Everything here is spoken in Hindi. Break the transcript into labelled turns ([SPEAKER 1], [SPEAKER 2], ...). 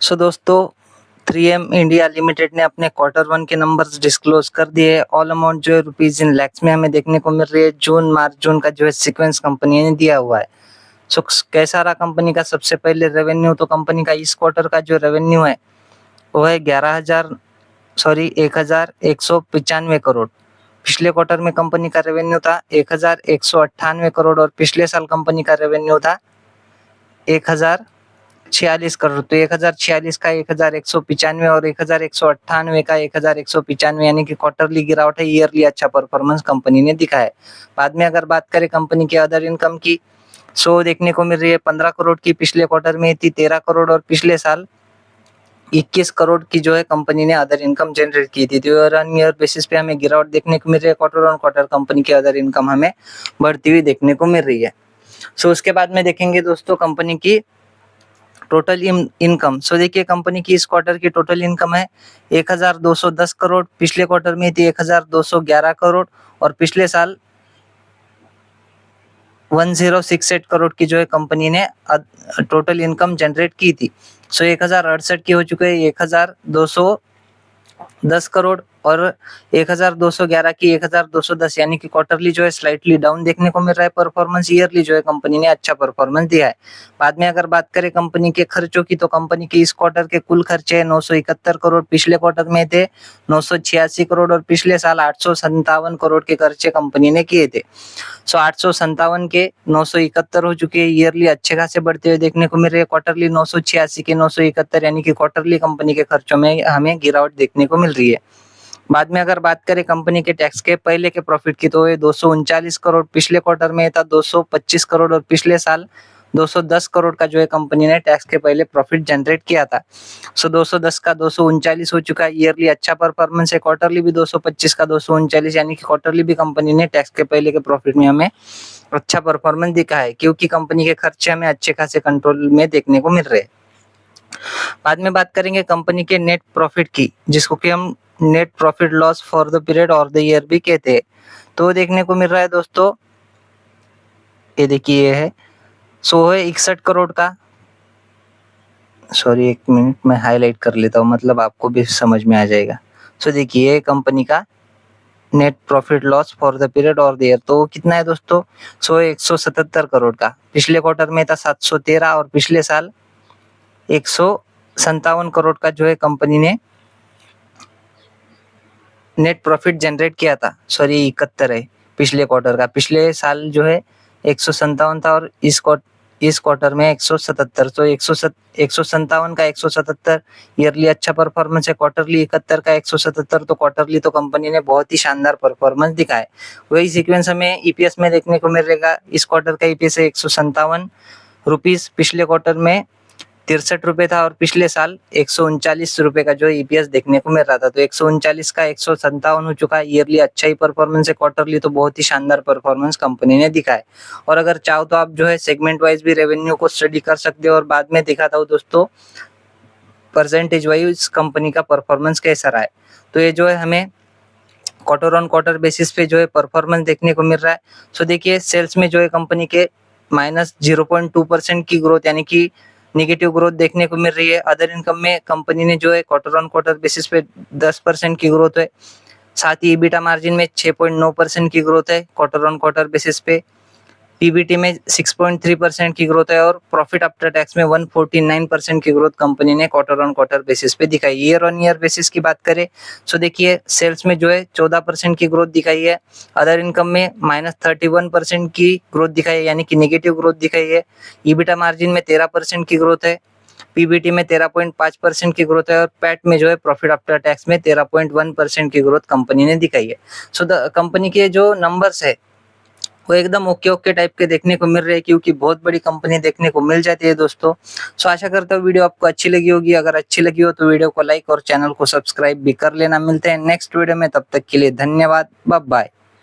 [SPEAKER 1] सो दोस्तों 3M इंडिया लिमिटेड ने अपने क्वार्टर वन के नंबर्स डिस्क्लोज कर दिए। ऑल अमाउंट जो है रुपीज इन लैक्स में हमें देखने को मिल रही है। जून का जो है सीक्वेंस कंपनी ने दिया हुआ है। सो कैसा रहा कंपनी का? सबसे पहले रेवेन्यू, तो कंपनी का इस क्वार्टर का जो रेवेन्यू है वो है 11,195 करोड़। पिछले क्वार्टर में कंपनी का रेवेन्यू था 1,198 करोड़ और पिछले साल कंपनी का रेवेन्यू था 1,046 करोड़। तो 1,046 का 1,195 और 1,198 का 1,195 यानी कि क्वार्टरली गिरावट है। ईयरली अच्छा परफॉर्मेंस कंपनी ने दिखा है। बाद में अगर बात करें कंपनी के अदर इनकम की, सो देखने को मिल रही है 15 करोड़ की, पिछले क्वार्टर में थी 13 करोड़ और पिछले साल 21 करोड़ की जो है कंपनी ने अदर इनकम जनरेट की थी। तो ईयर ऑन ईयर बेसिस पे हमें गिरावट देखने को मिल रही है। क्वार्टर ऑन क्वार्टर कंपनी की अदर इनकम हमें बढ़ती हुई देखने को मिल रही है। सो उसके बाद में देखेंगे दोस्तों कंपनी की टोटल इनकम। सो देखिए कंपनी की इस क्वार्टर की टोटल इनकम है 1,210 करोड़। पिछले क्वार्टर में थी 1,211 करोड़ और पिछले साल 1068 करोड़ की जो है कंपनी ने टोटल इनकम जनरेट की थी। सो 1,068 की हो चुके हैं 1,210 करोड़ और 1,211 की 1,210 यानी कि क्वार्टरली जो है स्लाइटली डाउन देखने को मिल रहा है परफॉर्मेंस। ईयरली जो है कंपनी ने अच्छा परफॉर्मेंस दिया है। बाद में अगर बात करें कंपनी के खर्चों की, तो कंपनी के इस क्वार्टर के कुल खर्चे 971 करोड़। पिछले क्वार्टर में थे 986 करोड़ और पिछले साल 857 करोड़ के खर्चे कंपनी ने किए थे। सो 857 के 971 हो चुके हैं। ईयरली अच्छे खासे बढ़ते हुए देखने को मिल रहे हैं। क्वार्टरली 986 के 971 यानी कि क्वार्टरली कंपनी के खर्चों में हमें गिरावट देखने को मिल रही है। बाद में अगर बात करें कंपनी के टैक्स के पहले के प्रॉफिट की, तो ये 239 करोड़। पिछले क्वार्टर में था 225 करोड़ और पिछले साल 210 करोड़ का जो है कंपनी ने टैक्स के पहले प्रॉफिट जनरेट किया था। सो 210 का 239 हो चुका है। ईयरली अच्छा परफॉर्मेंस है। क्वार्टरली भी 225 का 239 यानी कि क्वार्टरली भी कंपनी ने टैक्स के पहले के प्रॉफिट में हमें अच्छा परफॉर्मेंस दिखा है, क्योंकि कंपनी के खर्चे हमें अच्छे खासे कंट्रोल में देखने को मिल रहे हैं। बाद में बात करेंगे कंपनी के नेट प्रॉफिट की, जिसको कि हम net profit loss for the period और द ईयर भी कहते हैं। तो देखने को मिल रहा है दोस्तों, ये देखिए ये है 61 करोड़ का। सॉरी एक मिनट, मैं हाईलाइट कर लेता हूँ, मतलब आपको भी समझ में आ जाएगा। सो देखिए ये कंपनी का net profit loss for the period और द ईयर, तो कितना है दोस्तों? 177 करोड़ का। पिछले क्वार्टर में था 713 और पिछले साल 157 करोड़ का जो है कंपनी ने नेट प्रॉफिट जनरेट किया था। सॉरी 71 है पिछले क्वार्टर का। पिछले साल जो है 157 था और इस क्वार्टर में 177। तो 157 का 177 ईयरली अच्छा परफॉर्मेंस है। क्वार्टरली 71 का 177, तो क्वार्टरली तो कंपनी ने बहुत ही शानदार परफॉर्मेंस दिखा है। वही सीक्वेंस हमें ईपीएस में देखने को मिलेगा। इस क्वार्टर का ईपीएस है 157 रुपीज। पिछले क्वार्टर में 63 रुपए था और पिछले साल 139 रुपए का जो ईपीएस देखने को मिल रहा था। तो 139 का 157 हो चुका है। ईयरली अच्छा ही परफॉर्मेंस है। क्वार्टरली तो बहुत ही शानदार परफॉर्मेंस कंपनी ने दिखा है। और अगर चाहो तो आप जो है सेगमेंट वाइज भी रेवेन्यू को स्टडी कर सकते हो और बाद में दिखाता हूँ दोस्तों परसेंटेज वाइज कंपनी का परफॉर्मेंस कैसा रहा है। तो ये जो है हमें क्वार्टर ऑन क्वार्टर बेसिस पे जो है परफॉर्मेंस देखने को मिल रहा है। सो देखिए सेल्स में जो है कंपनी के -0.2% की ग्रोथ यानी कि नेगेटिव ग्रोथ देखने को मिल रही है। अदर इनकम में कंपनी ने जो है क्वार्टर ऑन क्वार्टर बेसिस पे 10% की ग्रोथ है। साथ ही ईबिटा मार्जिन में 6.9% की ग्रोथ है क्वार्टर ऑन क्वार्टर बेसिस पे। पीबीटी में 6.3% की ग्रोथ है और प्रॉफिट आफ्टर टैक्स में 149% की ग्रोथ कंपनी ने क्वार्टर ऑन क्वार्टर बेसिस पे दिखाई। ईयर ऑन ईयर बेसिस की बात करें तो देखिए सेल्स में जो है 14% की ग्रोथ दिखाई है। अदर इनकम में -31% की ग्रोथ दिखाई है यानी कि नेगेटिव ग्रोथ दिखाई है। ईबिटा मार्जिन में 13% की ग्रोथ है। पीबीटी में 13.5% की ग्रोथ है और पैट में जो है प्रॉफिट आफ्टर टैक्स में 13.1% की ग्रोथ कंपनी ने दिखाई है। सो द कंपनी के जो नंबर्स है वो एकदम ओके टाइप के देखने को मिल रहे हैं, क्योंकि बहुत बड़ी कंपनी देखने को मिल जाती है दोस्तों। सो आशा करता हूँ वीडियो आपको अच्छी लगी होगी। अगर अच्छी लगी हो तो वीडियो को लाइक और चैनल को सब्सक्राइब भी कर लेना। मिलते हैं नेक्स्ट वीडियो में, तब तक के लिए धन्यवाद, बाय बाय।